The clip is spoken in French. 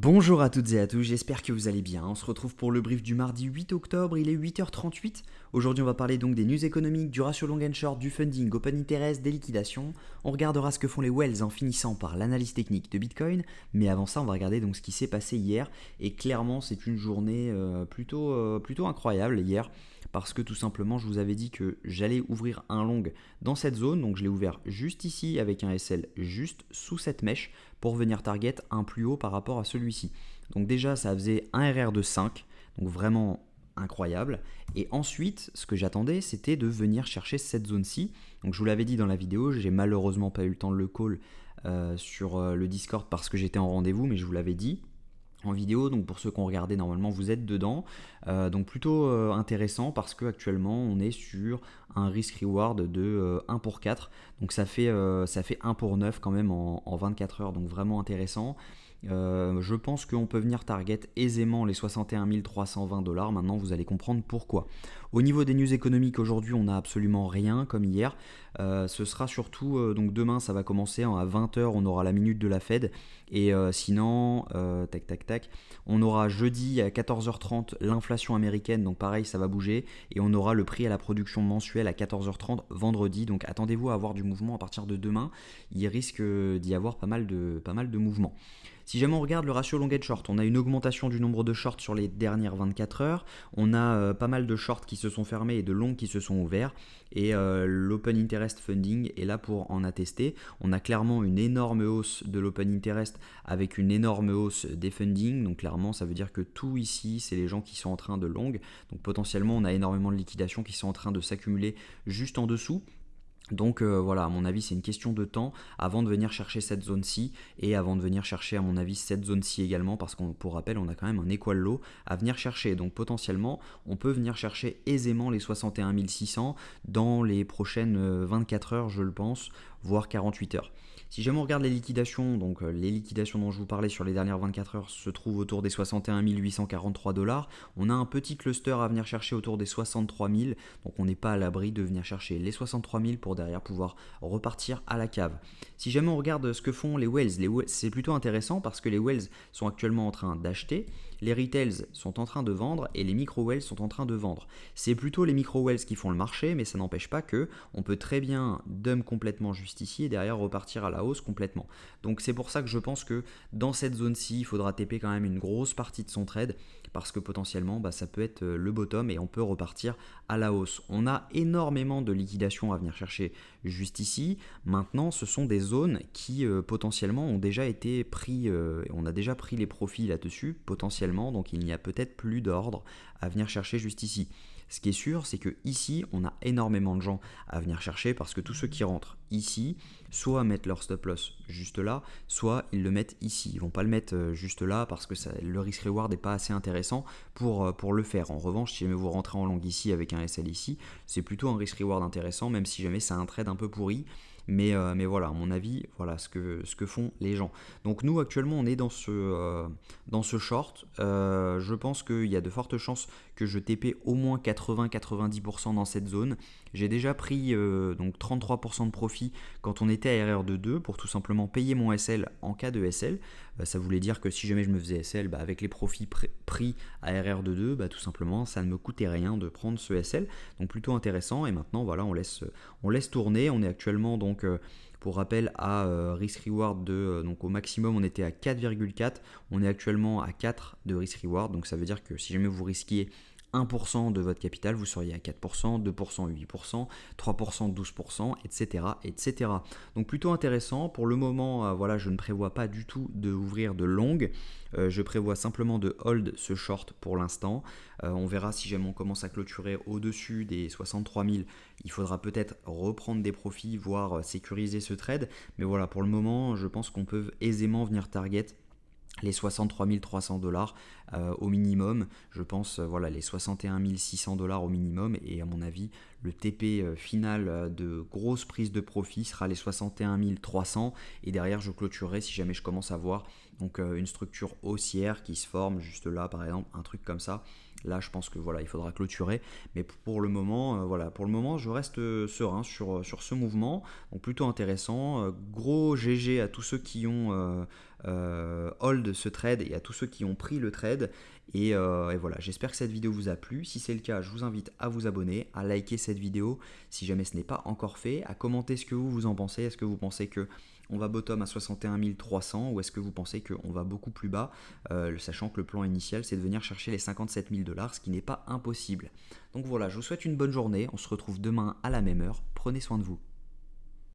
Bonjour à toutes et à tous, j'espère que vous allez bien. On se retrouve pour le brief du mardi 8 octobre, il est 8h38. Aujourd'hui on va parler donc des news économiques, du ratio long and short, du funding, open interest, des liquidations. On regardera ce que font les whales en finissant par l'analyse technique de Bitcoin. Mais avant ça on va regarder donc ce qui s'est passé hier. Et clairement c'est une journée plutôt incroyable hier. Parce que tout simplement je vous avais dit que j'allais ouvrir un long dans cette zone. Donc je l'ai ouvert juste ici avec un SL juste sous cette mèche pour venir target un plus haut par rapport à celui-ci. Donc déjà ça faisait un RR de 5, donc vraiment incroyable. Et ensuite ce que j'attendais c'était de venir chercher cette zone-ci. Donc je vous l'avais dit dans la vidéo, j'ai malheureusement pas eu le temps de le call sur le Discord parce que j'étais en rendez-vous, mais je vous l'avais dit en vidéo. Donc pour ceux qui ont regardé, normalement vous êtes dedans. Donc plutôt intéressant parce qu'actuellement on est sur un risk reward de 1 pour 4. Donc ça fait 1 pour 9 quand même en 24 heures. Donc vraiment intéressant. Je pense qu'on peut venir target aisément les 61 320 $. Maintenant, vous allez comprendre pourquoi. Au niveau des news économiques, aujourd'hui, on n'a absolument rien comme hier. Ce sera surtout, donc demain, ça va commencer à 20h, on aura la minute de la Fed. Et sinon, tac, tac, tac, on aura jeudi à 14h30 l'inflation américaine. Donc pareil, ça va bouger. Et on aura le prix à la production mensuelle à 14h30 vendredi. Donc attendez-vous à avoir du mouvement à partir de demain. Il risque d'y avoir pas mal de mouvements. Si jamais on regarde le ratio long and short, on a une augmentation du nombre de shorts sur les dernières 24 heures. On a pas mal de shorts qui se sont fermés et de longs qui se sont ouverts. Et l'open interest funding est là pour en attester. On a clairement une énorme hausse de l'open interest avec une énorme hausse des funding. Donc clairement, ça veut dire que tout ici, c'est les gens qui sont en train de long. Donc potentiellement, on a énormément de liquidations qui sont en train de s'accumuler juste en dessous. Donc voilà, à mon avis, c'est une question de temps avant de venir chercher cette zone-ci et avant de venir chercher, à mon avis, cette zone-ci également, parce qu'on, pour rappel, on a quand même un equal low à venir chercher. Donc potentiellement, on peut venir chercher aisément les 61 600 dans les prochaines 24 heures, je le pense, voire 48 heures. Si jamais on regarde les liquidations, donc les liquidations dont je vous parlais sur les dernières 24 heures se trouvent autour des 61 843 $. On a un petit cluster à venir chercher autour des 63 000, donc on n'est pas à l'abri de venir chercher les 63 000 pour derrière pouvoir repartir à la cave. Si jamais on regarde ce que font les whales, c'est plutôt intéressant parce que les whales sont actuellement en train d'acheter, les retails sont en train de vendre et les micro-whales sont en train de vendre. C'est plutôt les micro-whales qui font le marché, mais ça n'empêche pas que on peut très bien dump complètement juste ici et derrière repartir à la hausse complètement. Donc c'est pour ça que je pense que dans cette zone-ci, il faudra TP quand même une grosse partie de son trade parce que potentiellement ça peut être le bottom et on peut repartir à la hausse. On a énormément de liquidations à venir chercher juste ici. Maintenant, ce sont des zones qui potentiellement ont déjà été pris, on a déjà pris les profits là-dessus potentiellement, donc il n'y a peut-être plus d'ordre à venir chercher juste ici. Ce qui est sûr, c'est que ici, on a énormément de gens à venir chercher parce que tous ceux qui rentrent ici, soit mettent leur stop loss juste là, soit ils le mettent ici. Ils ne vont pas le mettre juste là parce que le risk reward n'est pas assez intéressant pour le faire. En revanche, si jamais vous rentrez en long ici avec un SL ici, c'est plutôt un risk reward intéressant, même si jamais c'est un trade un peu pourri. Mais voilà, à mon avis, voilà ce que font les gens. Donc nous, actuellement, on est dans ce short. Je pense qu'il y a de fortes chances que je TP au moins 80-90% dans cette zone. J'ai déjà pris donc 33% de profit quand on était à RR de 2 pour tout simplement payer mon SL en cas de SL. Ça voulait dire que si jamais je me faisais SL, avec les profits pris à RR de 2, tout simplement, ça ne me coûtait rien de prendre ce SL. Donc plutôt intéressant. Et maintenant, voilà, on laisse tourner. On est actuellement donc pour rappel à risk reward donc au maximum on était à 4,4, on est actuellement à 4 de risk reward, donc ça veut dire que si jamais vous risquiez 1% de votre capital, vous seriez à 4%, 2%, 8%, 3%, 12%, etc., etc. Donc plutôt intéressant. Pour le moment, voilà, je ne prévois pas du tout d'ouvrir de longue. Je prévois simplement de hold ce short pour l'instant. On verra si jamais on commence à clôturer au-dessus des 63 000. Il faudra peut-être reprendre des profits, voire sécuriser ce trade. Mais voilà, pour le moment, je pense qu'on peut aisément venir target les 63 300 $ au minimum, je pense, voilà, les 61 600 $ au minimum, et à mon avis, Le TP final de grosse prise de profit sera les 61 300 et derrière je clôturerai si jamais je commence à voir donc une structure haussière qui se forme juste là par exemple, un truc comme ça. Là, je pense que voilà, il faudra clôturer. Mais pour le moment, je reste serein sur ce mouvement. Donc plutôt intéressant. Gros GG à tous ceux qui ont hold ce trade et à tous ceux qui ont pris le trade. Et voilà, j'espère que cette vidéo vous a plu. Si c'est le cas, je vous invite à vous abonner, à liker cette vidéo si jamais ce n'est pas encore fait, à commenter ce que vous en pensez. Est-ce que vous pensez que on va bottom à 61 300 ou est-ce que vous pensez qu'on va beaucoup plus bas, sachant que le plan initial c'est de venir chercher les 57 000 $, ce qui n'est pas impossible. Donc voilà, je vous souhaite une bonne journée, on se retrouve demain à la même heure, prenez soin de vous.